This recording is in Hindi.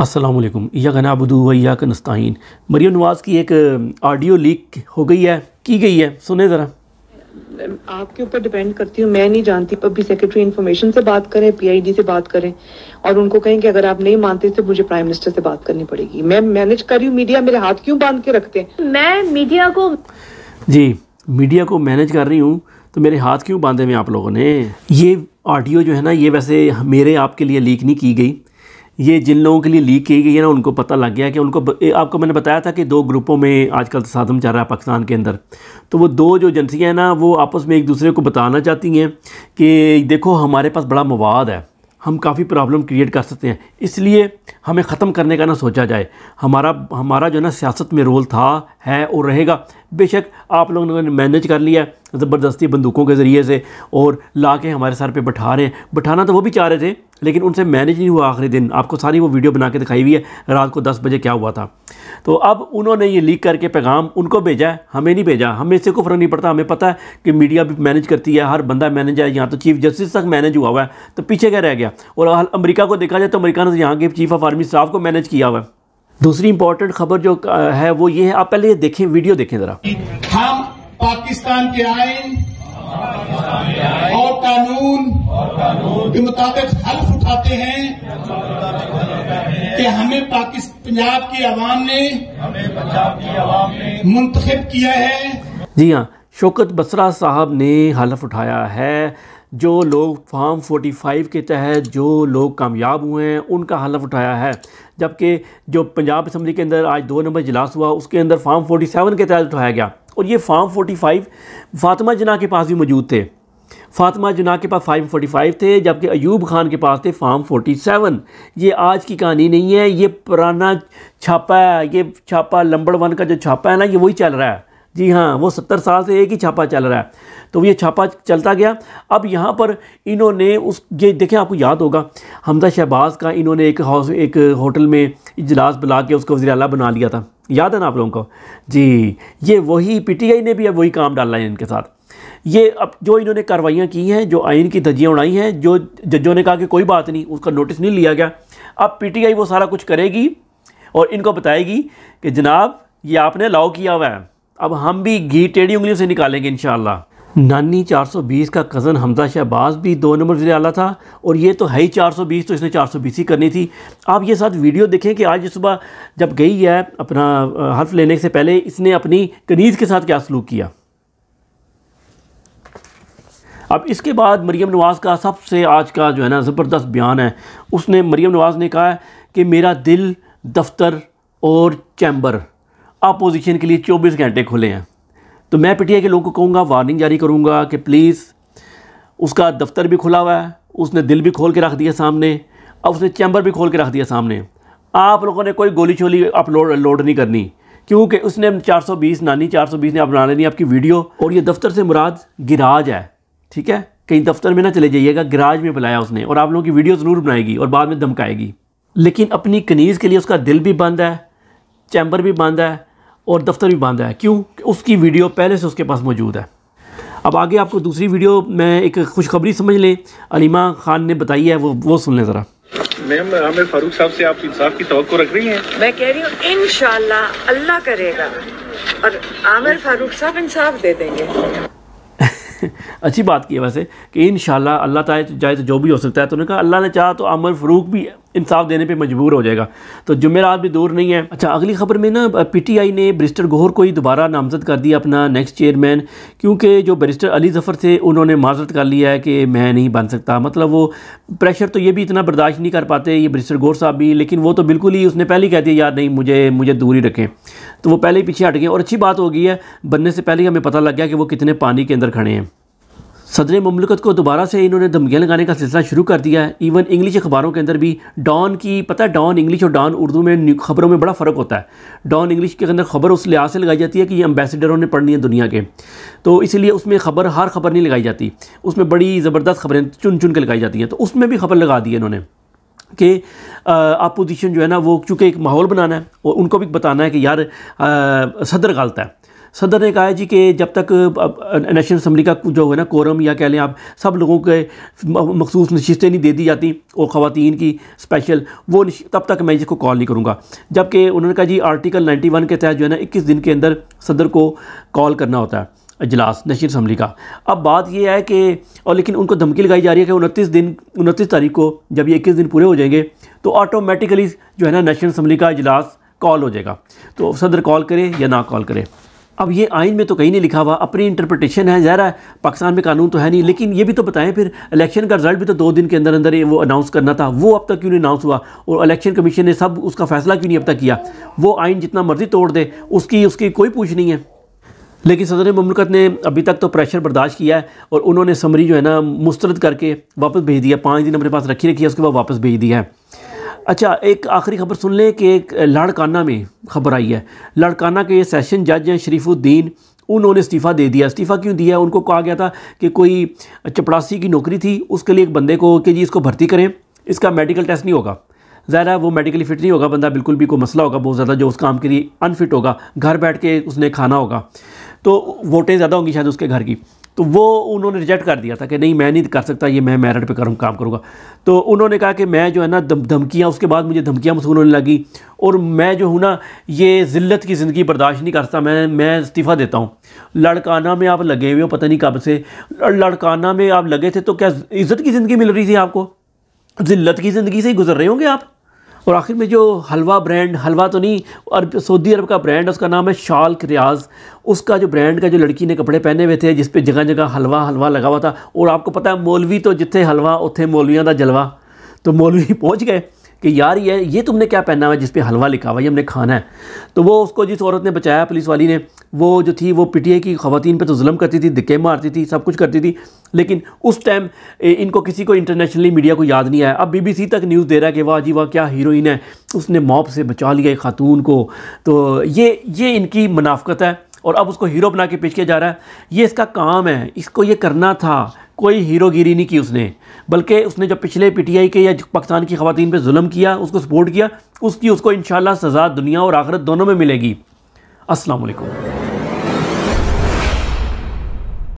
अस्सलाम वालेकुम इय्याका नअबुदु व इय्याका नस्तईन। मरियम नवाज़ की एक ऑडियो लीक हो गई है, की गई है, सुने ज़रा। आपके ऊपर डिपेंड करती हूँ, मैं नहीं जानती। पब्लिक सेक्रेटरी इंफॉर्मेशन से बात करें, पीआईडी से बात करें और उनको कहें कि अगर आप नहीं मानते तो मुझे प्राइम मिनिस्टर से बात करनी पड़ेगी। मैं मैनेज कर रही हूँ, मीडिया मेरे हाथ क्यों बांध के रखते हैं? मैं मीडिया को मीडिया को मैनेज कर रही हूँ तो मेरे हाथ क्यों बांधे हुए आप लोगों ने। ये ऑडियो जो है ना, ये वैसे मेरे आपके लिए लीक नहीं की गई, ये जिन लोगों के लिए लीक की गई है ना उनको पता लग गया कि उनको आपको मैंने बताया था कि दो ग्रुपों में आजकल तसादम चल रहा है पाकिस्तान के अंदर। तो वो दो जो एजेंसियाँ हैं ना, वो आपस में एक दूसरे को बताना चाहती हैं कि देखो हमारे पास बड़ा मवाद है, हम काफ़ी प्रॉब्लम क्रिएट कर सकते हैं, इसलिए हमें ख़त्म करने का ना सोचा जाए। हमारा जो ना सियासत में रोल था, है और रहेगा। बेशक आप लोगों ने मैनेज कर लिया ज़बरदस्ती बंदूकों के ज़रिए से और ला के हमारे सर पे बैठा रहे हैं। बैठाना तो वो भी चाह रहे थे लेकिन उनसे मैनेज नहीं हुआ। आखिरी दिन आपको सारी वो वीडियो बना के दिखाई हुई है, रात को 10 बजे क्या हुआ था। तो अब उन्होंने ये लीक करके पैगाम उनको भेजा है, हमें नहीं भेजा। हमें इससे कोई फ़र्क नहीं पड़ता, हमें पता है कि मीडिया भी मैनेज करती है, हर बंदा मैनेज है। यहाँ तो चीफ जस्टिस तक मैनेज हुआ हुआ है, तो पीछे क्या रह गया। और अमेरिका को देखा जाए तो अमेरिका ने यहाँ के चीफ ऑफ आर्मी स्टाफ को मैनेज किया हुआ है। दूसरी इंपॉर्टेंट खबर जो है वो ये है, आप पहले ये देखें, वीडियो देखें ज़रा। हम पाकिस्तान के आईन और कानून के मुताबिक हल्फ उठाते हैं कि हमें पंजाब की आवाम ने मुंतखब किया है। जी हाँ, शौकत बसरा साहब ने हल्फ उठाया है। जो लोग फार्म 45 के तहत जो लोग कामयाब हुए हैं उनका हल्फ उठाया है, जबकि जो पंजाब असम्बली के अंदर आज 2 नंबर इजलास हुआ उसके अंदर फार्म 47 के तहत उठाया गया। और ये फार्म 45 फातिमा जिन्ना के पास भी मौजूद थे। फातिमा जिन्ना के पास फार्म 45 थे, जबकि अयूब खान के पास थे फार्म 47। ये आज की कहानी नहीं है, ये पुराना छापा है। ये छापा नंबर 1 का जो छापा है ना, ये वही चल रहा है। जी हाँ, वो 70 साल से एक ही छापा चल रहा है। तो ये छापा चलता गया। अब यहाँ पर इन्होंने ये देखें, आपको याद होगा हमजा शहबाज का इन्होंने एक होटल में इजलास बुला के उसको वज़ीर आला बना लिया था, याद है ना आप लोगों को। जी, ये वही पीटीआई ने भी अब वही काम डाला है इनके साथ। ये अब जो इन्होंने कार्रवाइयाँ की हैं, जो आइन की धज्जियाँ उड़ाई हैं, जो जजों ने कहा कि कोई बात नहीं, उसका नोटिस नहीं लिया गया, अब पीटीआई वो सारा कुछ करेगी और इनको बताएगी कि जनाब ये आपने अलाउ किया हुआ है, अब हम भी घी टेढ़ी उंगलियों से निकालेंगे इंशाअल्लाह। नानी 420 का कज़न हमजा शहबाज भी 2 नंबर वज़ीर आला था और ये तो है ही 420, तो इसने 420 ही करनी थी। आप ये साथ वीडियो देखें कि आज सुबह जब गई है अपना हल्फ लेने से पहले इसने अपनी कनीज़ के साथ क्या सलूक किया। अब इसके बाद मरियम नवाज़ का सबसे आज का जो है ना ज़बरदस्त बयान है। उसने मरियम नवाज़ ने कहा है कि मेरा दिल, दफ्तर और चैम्बर अपोजिशन के लिए 24 घंटे खुले हैं। तो मैं पीटीआई के लोगों को कहूँगा, वार्निंग जारी करूँगा कि प्लीज़, उसका दफ्तर भी खुला हुआ है, उसने दिल भी खोल के रख दिया सामने, अब उसने चैम्बर भी खोल के रख दिया सामने। आप लोगों ने कोई गोली छोली लोड नहीं करनी, क्योंकि उसने 420 नानी 420 ने आप बना लेनी आपकी वीडियो। और ये दफ्तर से मुराद गिराज है, ठीक है, कहीं दफ्तर में ना चले जाइएगा, गिराज में बुलाया उसने और आप लोगों की वीडियो ज़रूर बनाएगी और बाद में धमकाएगी। लेकिन अपनी कनीज़ के लिए उसका दिल भी बंद है, चैम्बर भी बंद है और दफ्तर भी बंद है। क्यों? उसकी वीडियो पहले से उसके पास मौजूद है। अब आगे आपको दूसरी वीडियो में एक खुशखबरी समझ लें, अलीमा खान ने बताई है, वो सुन लें ज़रा। मैम, आमिर फारूक साहब से आप इंसाफ की तवक्को रख रही हैं? मैं कह रही हूँ इंशाअल्लाह अल्लाह करेगा और आमिर फारूक साहब इंसाफ दे देंगे। अच्छी बात की है वैसे कि इंशाल्लाह अल्लाह चाहे तो जो भी हो सकता है। तो उन्होंने कहा अल्लाह ने चाहा तो आमिर फारूक भी इंसाफ देने पे मजबूर हो जाएगा, तो जुमेरात भी दूर नहीं है। अच्छा, अगली खबर में ना पीटीआई ने बैरिस्टर गौहर को ही दोबारा नामजद कर दिया अपना नेक्स्ट चेयरमैन, क्योंकि जो बैरिस्टर अली ज़फ़र थे उन्होंने माजरत कर लिया है कि मैं नहीं बन सकता। मतलब वो प्रेशर तो ये भी इतना बर्दाश्त नहीं कर पाते ये बैरिस्टर गौहर साहब भी, लेकिन वो तो बिल्कुल ही उसने पहले ही कह दिया यार नहीं, मुझे दूर ही रखें। तो वो पहले ही पीछे हट गए और अच्छी बात हो गई है, बनने से पहले ही हमें पता लग गया कि वो कितने पानी के अंदर खड़े हैं। सदर मुमलिकत को दोबारा से इन्होंने धमकियाँ लगाने का सिलसिला शुरू कर दिया है। इवन इंग्लिश अखबारों के अंदर भी डॉन की, पता है डॉन इंग्लिश और डॉन उर्दू में खबरों में बड़ा फ़र्क होता है। डॉन इंग्लिश के अंदर खबर उस लिहाज से लगाई जाती है कि ये एम्बेसडरों ने पढ़नी है दुनिया के, तो इसलिए उसमें हर खबर नहीं लगाई जाती, उसमें बड़ी ज़बरदस्त खबरें चुन चुन के लगाई जाती हैं। तो उसमें भी खबर लगा दी है इन्होंने कि अपोजिशन जो है ना, वो चूँकि एक माहौल बनाना है और उनको भी बताना है कि यार सदर गलत है, सदर ने कहा है जी कि जब तक नेशनल असम्बली का जो है ना कोरम या कह लें आप सब लोगों के मखसूस नशिस्तें नहीं दे दी जाती और ख़वातीन की स्पेशल, वो तब तक मैं इसको कॉल नहीं करूँगा। जबकि उन्होंने कहा जी आर्टिकल 91 के तहत जो है ना 21 दिन के अंदर सदर को कॉल करना होता है इजलास नेशनल असम्बली का। अब बात यह है कि और लेकिन उनको धमकी लगाई जा रही है कि 29 तारीख को जब ये 21 दिन पूरे हो जाएंगे तो ऑटोमेटिकली जो है ना नेशनल असम्बली का इजलास कॉल हो जाएगा, तो सदर कॉल करे या ना कॉल करे। अब ये आइन में तो कहीं नहीं लिखा हुआ, अपनी इंटरप्रिटेशन है, ज़ाहिर है पाकिस्तान में कानून तो है नहीं। लेकिन ये भी तो बताएं फिर इलेक्शन का रिजल्ट भी तो 2 दिन के अंदर अंदर वो अनाउंस करना था, वो अब तक क्यों नहीं अनाउंस हुआ? और इलेक्शन कमीशन ने सब उसका फैसला क्यों नहीं अब तक किया? वो आइन जितना मर्जी तोड़ दे, उसकी कोई पूछ नहीं है। लेकिन सदर मुमलिकत ने अभी तक तो प्रेशर बर्दाश्त किया है और उन्होंने समरी जो है ना मुस्तरद करके वापस भेज दिया। 5 दिन अपने पास रखी है, उसके बाद वापस भेज दिया है। अच्छा, एक आखिरी खबर सुन लें कि एक लाड़काना में खबर आई है। लाड़काना के सेशन जज हैं शरीफुद्दीन, उन्होंने इस्तीफ़ा दे दिया। इस्तीफ़ा क्यों दिया? उनको कहा गया था कि कोई चपड़ासी की नौकरी थी, उसके लिए एक बंदे को कि जी इसको भर्ती करें, इसका मेडिकल टेस्ट नहीं होगा, ज़ाहिर है वो मेडिकली फ़िट नहीं होगा, बंदा बिल्कुल भी कोई मसला होगा बहुत ज़्यादा जो उस काम के लिए अनफिट होगा, घर बैठ के उसने खाना होगा, तो वोटें ज़्यादा होंगी शायद उसके घर की, तो वो उन्होंने रिजेक्ट कर दिया था कि नहीं मैं नहीं कर सकता, ये मैं मेरिट पे काम करूँगा। तो उन्होंने कहा कि मैं जो है ना धमकियाँ, उसके बाद मुझे धमकियाँ मसूल होने लगी और मैं जो हूँ ना ये ज़िल्लत की ज़िंदगी बर्दाश्त नहीं कर सकता, मैं इस्तीफ़ा देता हूँ। लड़काना में आप लगे हुए हो, पता नहीं कब से लड़काना में आप लगे थे, तो क्या इज़्ज़त की ज़िंदगी मिल रही थी आपको? ज़िल्लत की ज़िंदगी से ही गुजर रहे होंगे आप। और आखिर में जो हलवा ब्रांड, हलवा तो नहीं, सऊदी अरब का ब्रांड, उसका नाम है शाल्क रियाज, उसका जो ब्रांड का जो लड़की ने कपड़े पहने हुए थे जिस पे जगह जगह हलवा हलवा लगा हुआ था, और आपको पता है मौलवी तो जिथे हलवा उत्थे मौलवियों का जलवा, तो मौलवी पहुंच गए कि यार ये तुमने क्या पहना हुआ है जिस पे हलवा लिखा हुआ है, ये हमने खाना है। तो वो उसको जिस औरत ने बचाया, पुलिस वाली ने, वो जो थी वो पीटीआई की ख़वातीन पे तो जुल्म करती थी, धक्के मारती थी, सब कुछ करती थी, लेकिन उस टाइम इनको किसी को इंटरनेशनली मीडिया को याद नहीं आया। अब बीबीसी तक न्यूज़ दे रहा है कि वाह जी वाह क्या हीरोइन है, उसने मौत से बचा लिया एक खातून को। तो ये इनकी मुनाफकत है और अब उसको हीरो बना के पेश किया जा रहा है। ये इसका काम है, इसको ये करना था, कोई हीरोगिरी नहीं की उसने, बल्कि उसने जो पिछले पीटीआई के या पाकिस्तान की ख़वातीन पे जुल्म किया, उसको सपोर्ट किया, उसको इंशाल्लाह सज़ा दुनिया और आखिरत दोनों में मिलेगी। अस्सलाम वालेकुम।